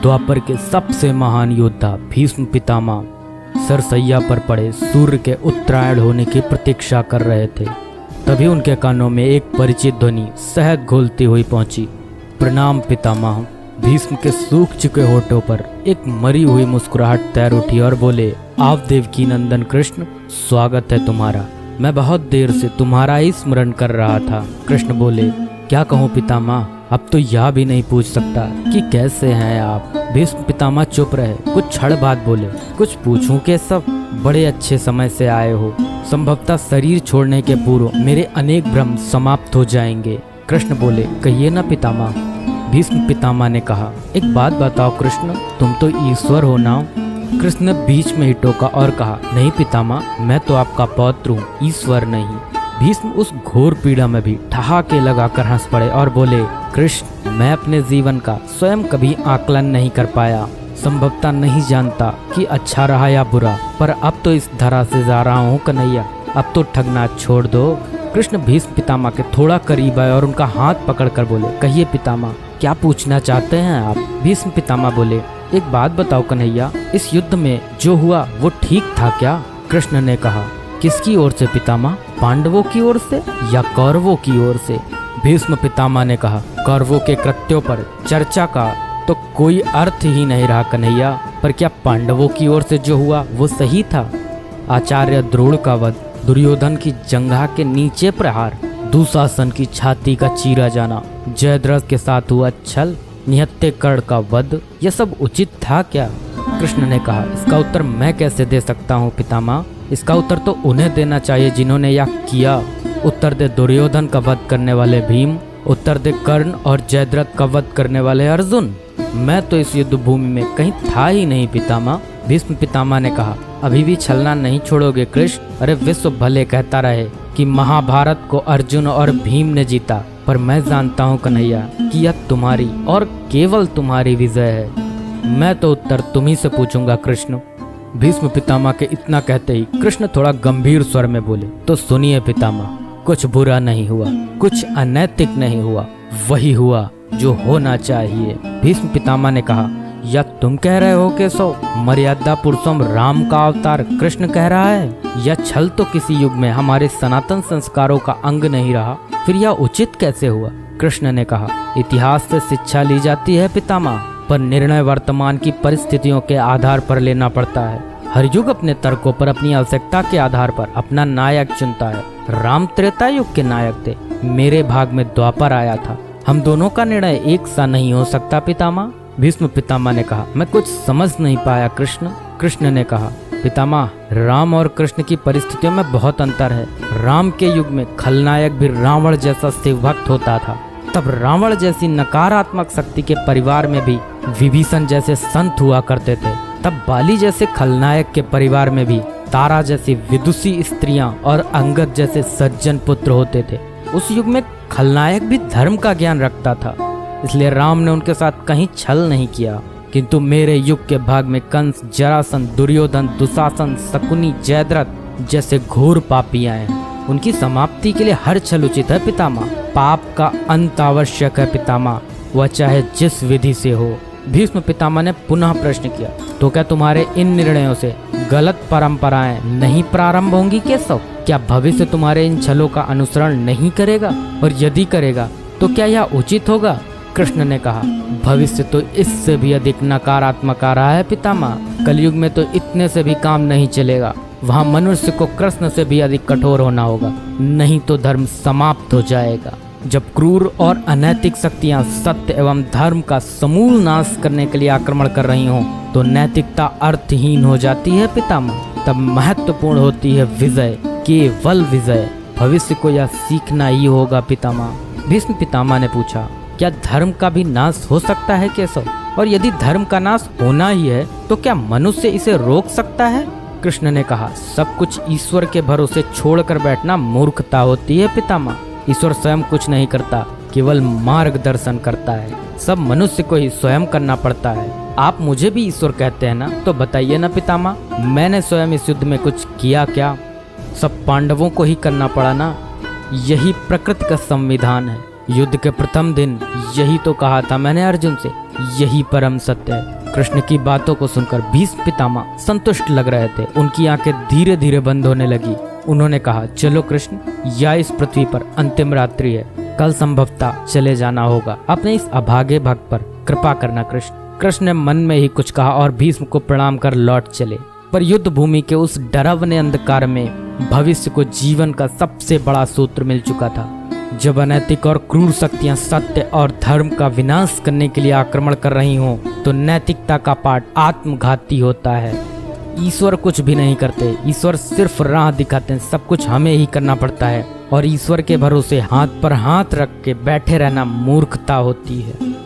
द्वापर के सबसे महान योद्धा भीष्म पितामह सरसैया पर पड़े सूर्य के उत्तरायण होने की प्रतीक्षा कर रहे थे। तभी उनके कानों में एक परिचित ध्वनि सहज घोलती हुई पहुंची। प्रणाम पितामह। भीष्म के सूख चुके होठों पर एक मरी हुई मुस्कुराहट तैर उठी और बोले, आप देवकी नंदन कृष्ण, स्वागत है तुम्हारा। मैं बहुत देर से तुम्हारा ही स्मरण कर रहा था। कृष्ण बोले, क्या कहूँ पितामह, अब तो यह भी नहीं पूछ सकता कि कैसे हैं आप। भीष्म पितामह चुप रहे, कुछ क्षण बाद बोले, कुछ पूछूं के सब, बड़े अच्छे समय से आए हो। संभवतः शरीर छोड़ने के पूर्व मेरे अनेक भ्रम समाप्त हो जाएंगे। कृष्ण बोले, कहिए ना पितामह। भीष्म पितामह ने कहा, एक बात बताओ कृष्ण, तुम तो ईश्वर हो ना। कृष्ण ने बीच में ही टोका और कहा, नहीं पितामह, मैं तो आपका पौत्र हूँ, ईश्वर नहीं। भीष्म उस घोर पीड़ा में भी ठहाके लगाकर हंस पड़े और बोले, कृष्ण, मैं अपने जीवन का स्वयं कभी आकलन नहीं कर पाया। संभवतः नहीं जानता कि अच्छा रहा या बुरा, पर अब तो इस धरा से जा रहा हूँ कन्हैया, अब तो ठगना छोड़ दो। कृष्ण भीष्म पितामह के थोड़ा करीब आए और उनका हाथ पकड़कर बोले, कहिए पितामह, क्या पूछना चाहते हैं आप। भीष्म पितामह बोले, एक बात बताओ कन्हैया, इस युद्ध में जो हुआ वो ठीक था क्या। कृष्ण ने कहा, किसकी ओर से पितामह, पांडवों की ओर से या कौरवों की ओर से। भीष्म पितामह ने कहा, कौरवों के कृत्यों पर चर्चा का तो कोई अर्थ ही नहीं रहा कन्हैया, पर क्या पांडवों की ओर से जो हुआ वो सही था। आचार्य द्रोण का वध, दुर्योधन की जंघा के नीचे प्रहार, दुशासन की छाती का चीरा जाना, जयद्रथ के साथ हुआ छल, निहत्थे कर्ण का वध, यह सब उचित था क्या। कृष्ण ने कहा, इसका उत्तर मैं कैसे दे सकता हूँ पितामह, इसका उत्तर तो उन्हें देना चाहिए जिन्होंने यह किया। उत्तर दे दुर्योधन का वध करने वाले भीम, उत्तर दे कर्ण और जयद्रथ का वध करने वाले अर्जुन। मैं तो इस युद्ध भूमि में कहीं था ही नहीं पितामह। भीष्म पितामह ने कहा, अभी भी छलना नहीं छोड़ोगे कृष्ण। अरे विश्व भले कहता रहे कि महाभारत को अर्जुन और भीम ने जीता, पर मैं जानता हूँ कन्हैया कि यह तुम्हारी और केवल तुम्हारी विजय है। मैं तो उत्तर तुम्ही से पूछूंगा कृष्ण। भीष्म पितामह के इतना कहते ही कृष्ण थोड़ा गंभीर स्वर में बोले, तो सुनिए पितामह, कुछ बुरा नहीं हुआ, कुछ अनैतिक नहीं हुआ, वही हुआ जो होना चाहिए। भीष्म पितामह ने कहा, या तुम कह रहे हो केशव, मर्यादा पुरुषोत्तम राम का अवतार कृष्ण कह रहा है, यह छल तो किसी युग में हमारे सनातन संस्कारों का अंग नहीं रहा, फिर यह उचित कैसे हुआ। कृष्ण ने कहा, इतिहास से शिक्षा ली जाती है पितामह, पर निर्णय वर्तमान की परिस्थितियों के आधार पर लेना पड़ता है। हर युग अपने तर्कों पर, अपनी आवश्यकता के आधार पर अपना नायक चुनता है। राम त्रेता युग के नायक थे, मेरे भाग में द्वापर आया था। हम दोनों का निर्णय एक सा नहीं हो सकता पितामह। भीष्म पितामह ने कहा, मैं कुछ समझ नहीं पाया कृष्ण। कृष्ण ने कहा, पितामह, राम और कृष्ण की परिस्थितियों में बहुत अंतर है। राम के युग में खलनायक भी रावण जैसा शिवभक्त होता था, तब रावण जैसी नकारात्मक शक्ति के परिवार में भी विभीषण जैसे संत हुआ करते थे। तब बाली जैसे खलनायक के परिवार में भी तारा जैसी विदुषी स्त्रियां और अंगद जैसे सज्जन पुत्र होते थे। उस युग में खलनायक भी धर्म का ज्ञान रखता था, इसलिए राम ने उनके साथ कहीं छल नहीं किया। किंतु मेरे युग के भाग में कंस, जरासंध, दुर्योधन, दुशासन, शकुनी, जयद्रथ जैसे घोर पापी आए हैं। उनकी समाप्ति के लिए हर छल उचित है पितामह। पाप का अंत आवश्यक है पितामह, वह चाहे जिस विधि से हो। भीष्म पितामह ने पुनः प्रश्न किया, तो क्या तुम्हारे इन निर्णयों से गलत परंपराएं नहीं प्रारंभ होंगी केशव। क्या भविष्य तुम्हारे इन छलों का अनुसरण नहीं करेगा, और यदि करेगा तो क्या यह उचित होगा। कृष्ण ने कहा, भविष्य तो इससे भी अधिक नकारात्मक आ रहा है पितामह। कलयुग में तो इतने से भी काम नहीं चलेगा, वहाँ मनुष्य को कृष्ण से भी अधिक कठोर होना होगा, नहीं तो धर्म समाप्त हो जाएगा। जब क्रूर और अनैतिक शक्तियाँ सत्य एवं धर्म का समूल नाश करने के लिए आक्रमण कर रही हों, तो नैतिकता अर्थहीन हो जाती है पितामह। तब महत्वपूर्ण होती है विजय, केवल विजय। भविष्य को यह सीखना ही होगा पितामह। भीष्म पितामह ने पूछा, क्या धर्म का भी नाश हो सकता है केशव, और यदि धर्म का नाश होना ही है तो क्या मनुष्य इसे रोक सकता है। कृष्ण ने कहा, सब कुछ ईश्वर के भरोसे छोड़कर बैठना मूर्खता होती है पितामह। ईश्वर स्वयं कुछ नहीं करता, केवल मार्गदर्शन करता है। सब मनुष्य को ही स्वयं करना पड़ता है। आप मुझे भी ईश्वर कहते हैं ना, तो बताइए ना पितामह, मैंने स्वयं इस युद्ध में कुछ किया क्या। सब पांडवों को ही करना पड़ा ना, यही प्रकृति का संविधान है। युद्ध के प्रथम दिन यही तो कहा था मैंने अर्जुन से, यही परम सत्य है। कृष्ण की बातों को सुनकर भीष्म पितामह संतुष्ट लग रहे थे। उनकी आंखें धीरे धीरे बंद होने लगी। उन्होंने कहा, चलो कृष्ण, या इस पृथ्वी पर अंतिम रात्रि है, कल संभवतः चले जाना होगा। अपने इस अभागे भक्त पर कृपा करना कृष्ण। कृष्ण ने मन में ही कुछ कहा और भीष्म को प्रणाम कर लौट चले। पर युद्ध भूमि के उस डरावने अंधकार में भविष्य को जीवन का सबसे बड़ा सूत्र मिल चुका था। जब अनैतिक और क्रूर शक्तियां सत्य और धर्म का विनाश करने के लिए आक्रमण कर रही हों, तो नैतिकता का पाठ आत्मघाती होता है। ईश्वर कुछ भी नहीं करते, ईश्वर सिर्फ राह दिखाते हैं। सब कुछ हमें ही करना पड़ता है और ईश्वर के भरोसे हाथ पर हाथ रख के बैठे रहना मूर्खता होती है।